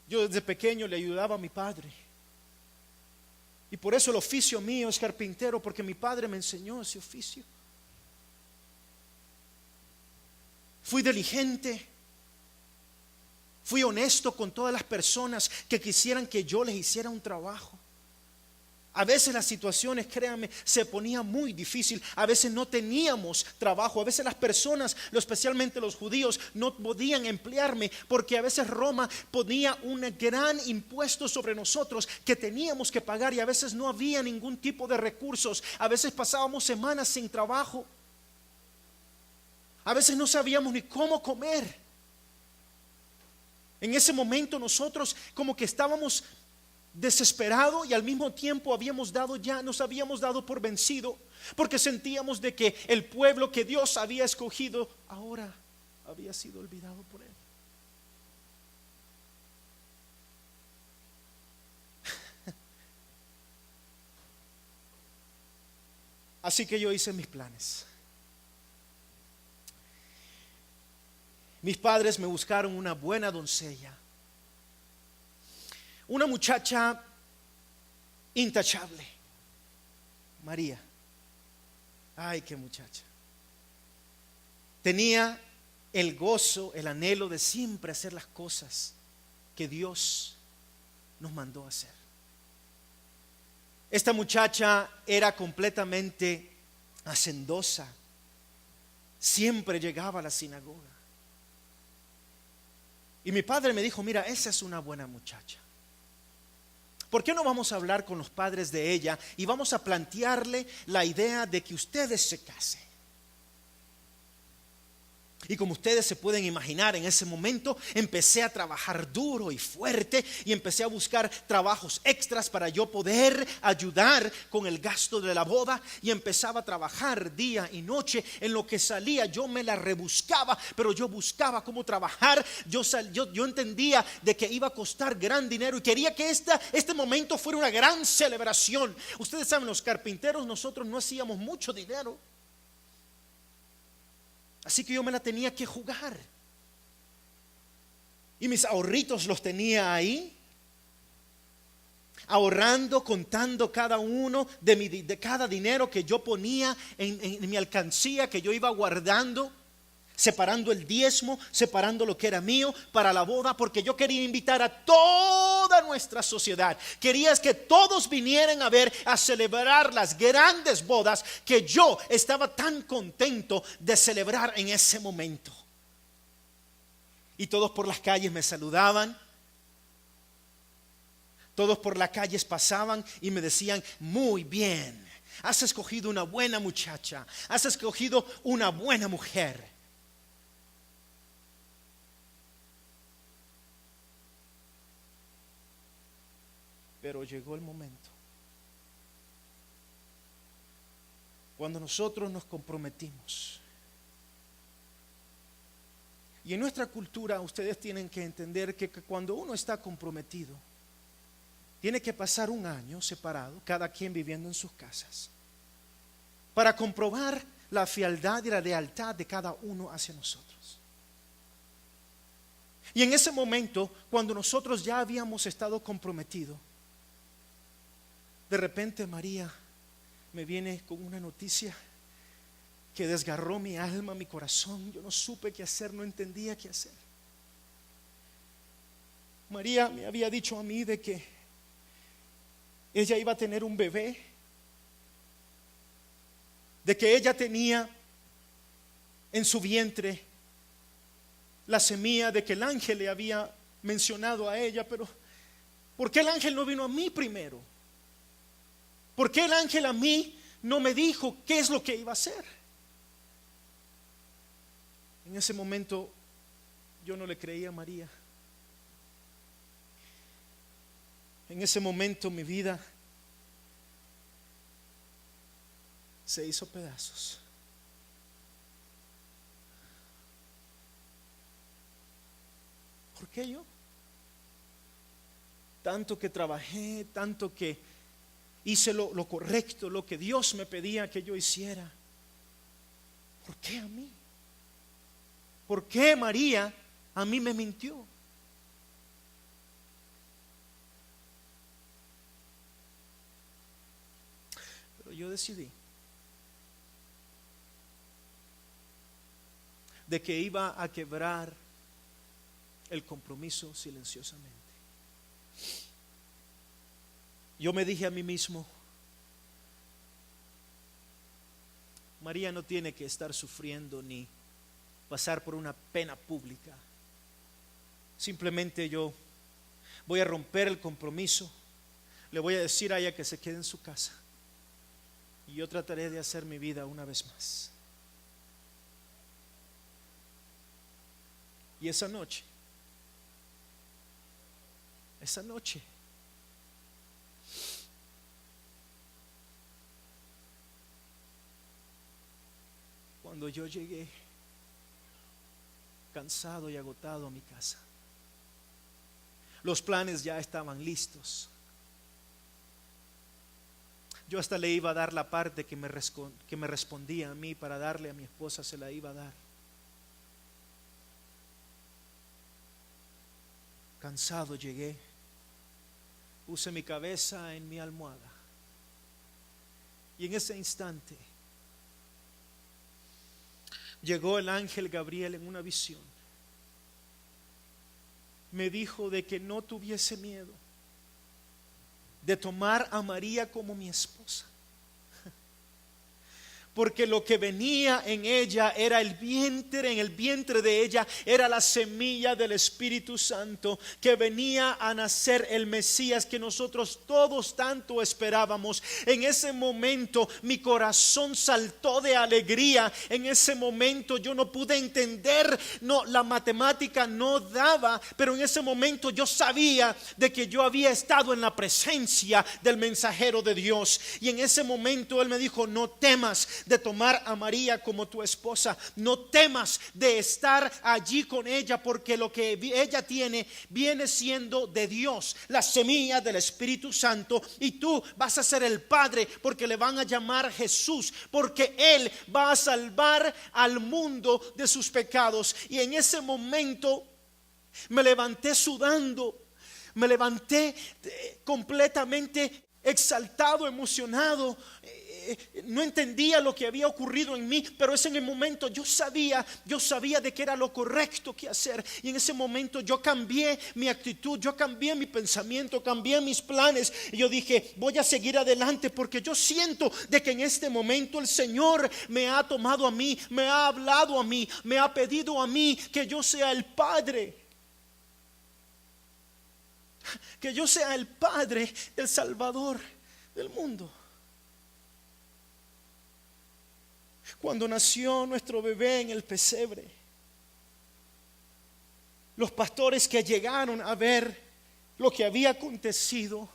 Yo desde pequeño le ayudaba a mi padre. Y por eso el oficio mío es carpintero, porque mi padre me enseñó ese oficio. Fui diligente, fui honesto con todas las personas que quisieran que yo les hiciera un trabajo. A veces las situaciones, créanme, se ponía muy difícil. A veces no teníamos trabajo. A veces las personas, especialmente los judíos, no podían emplearme porque a veces Roma ponía un gran impuesto sobre nosotros que teníamos que pagar y a veces no había ningún tipo de recursos. A veces pasábamos semanas sin trabajo. A veces no sabíamos ni cómo comer. En ese momento nosotros como que estábamos desesperado y al mismo tiempo nos habíamos dado por vencido, porque sentíamos de que el pueblo que Dios había escogido ahora había sido olvidado por él. Así que yo hice mis planes. Mis padres me buscaron una buena doncella, una muchacha intachable, María. Ay, qué muchacha. Tenía el gozo, el anhelo de siempre hacer las cosas que Dios nos mandó a hacer. Esta muchacha era completamente hacendosa. Siempre llegaba a la sinagoga. Y mi padre me dijo, mira, esa es una buena muchacha. ¿Por qué no vamos a hablar con los padres de ella y vamos a plantearle la idea de que ustedes se casen? Y como ustedes se pueden imaginar, en ese momento empecé a trabajar duro y fuerte y empecé a buscar trabajos extras para yo poder ayudar con el gasto de la boda. Y empezaba a trabajar día y noche. En lo que salía yo me la rebuscaba, pero yo buscaba cómo trabajar. Yo entendía de que iba a costar gran dinero y quería que este momento fuera una gran celebración. Ustedes saben, los carpinteros, nosotros no hacíamos mucho dinero. Así que yo me la tenía que jugar. Y mis ahorritos los tenía ahí, ahorrando, contando cada uno de cada dinero que yo ponía en mi alcancía, que yo iba guardando, separando el diezmo, separando lo que era mío para la boda, porque yo quería invitar a toda nuestra sociedad. Quería que todos vinieran a celebrar las grandes bodas que yo estaba tan contento de celebrar en ese momento. Y todos por las calles me saludaban. Todos por las calles pasaban y me decían, muy bien, has escogido una buena muchacha, has escogido una buena mujer. Pero llegó el momento cuando nosotros nos comprometimos. Y en nuestra cultura ustedes tienen que entender que cuando uno está comprometido, tiene que pasar un año separado, cada quien viviendo en sus casas, para comprobar la frialdad y la lealtad de cada uno hacia nosotros. Y en ese momento, cuando nosotros ya habíamos estado comprometidos, de repente María me viene con una noticia que desgarró mi alma, mi corazón. Yo no supe qué hacer, no entendía qué hacer. María me había dicho a mí de que ella iba a tener un bebé, de que ella tenía en su vientre la semilla, de que el ángel le había mencionado a ella. Pero ¿por qué el ángel no vino a mí primero? ¿Por qué el ángel a mí no me dijo qué es lo que iba a hacer? En ese momento yo no le creía a María. En ese momento mi vida se hizo pedazos. ¿Por qué yo? Tanto que trabajé, tanto que hice lo correcto, lo que Dios me pedía que yo hiciera. ¿Por qué a mí? ¿Por qué María a mí me mintió? decidí de que iba a quebrar el compromiso silenciosamente. Yo me dije a mí mismo, María no tiene que estar sufriendo ni pasar por una pena pública. Simplemente yo voy a romper el compromiso. Le voy a decir a ella que se quede en su casa. Y yo trataré de hacer mi vida una vez más. Y esa noche, cuando yo llegué cansado y agotado a mi casa, los planes ya estaban listos. Yo hasta le iba a dar la parte que me respondía a mí para darle a mi esposa, se la iba a dar. Cansado llegué, puse mi cabeza en mi almohada y en ese instante llegó el ángel Gabriel en una visión. Me dijo de que no tuviese miedo de tomar a María como mi esposa, porque lo que venía en ella era el vientre, en el vientre de ella era la semilla del Espíritu Santo, que venía a nacer el Mesías que nosotros todos tanto esperábamos. En ese momento mi corazón saltó de alegría. En ese momento yo no pude entender, no, la matemática no daba, pero en ese momento yo sabía de que yo había estado en la presencia del mensajero de Dios. Y en ese momento él me dijo, no temas de tomar a María como tu esposa, no temas de estar allí con ella, porque lo que ella tiene viene siendo de Dios, la semilla del Espíritu Santo, y tú vas a ser el padre, porque le van a llamar Jesús, porque Él va a salvar al mundo de sus pecados. Y en ese momento me levanté sudando, me levanté completamente exaltado, emocionado. No entendía lo que había ocurrido en mí, pero ese en el momento yo sabía de que era lo correcto que hacer. Y en ese momento yo cambié mi actitud, yo cambié mi pensamiento, cambié mis planes. Y yo dije, voy a seguir adelante, porque yo siento de que en este momento el Señor me ha tomado a mí, me ha hablado a mí, me ha pedido a mí que yo sea el padre, que yo sea el padre del Salvador del mundo. Cuando nació nuestro bebé en el pesebre, los pastores que llegaron a ver lo que había acontecido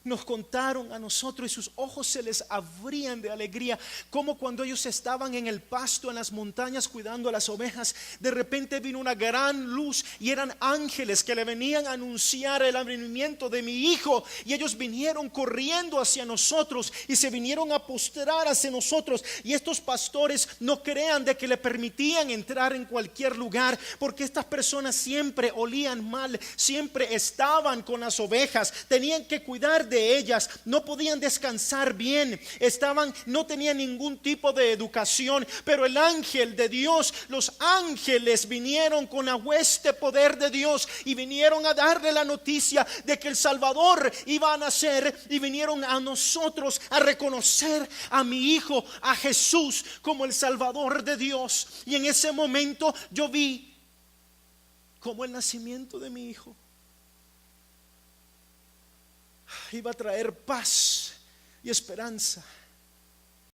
nos contaron a nosotros, y sus ojos se les abrían de alegría, como cuando ellos estaban en el pasto, en las montañas, cuidando a las ovejas. De repente vino una gran luz y eran ángeles que le venían a anunciar el advenimiento de mi hijo, y ellos vinieron corriendo hacia nosotros y se vinieron a postrar hacia nosotros. Y estos pastores, no crean de que le permitían entrar en cualquier lugar, porque estas personas siempre olían mal, siempre estaban con las ovejas, tenían que cuidar de ellas, no podían descansar bien, no tenían ningún tipo de educación. Pero el ángel de Dios, los ángeles vinieron con la hueste poder de Dios y vinieron a darle la noticia de que el Salvador iba a nacer, y vinieron a nosotros a reconocer a mi hijo, a Jesús, como el Salvador de Dios. Y en ese momento yo vi como el nacimiento de mi hijo iba a traer paz y esperanza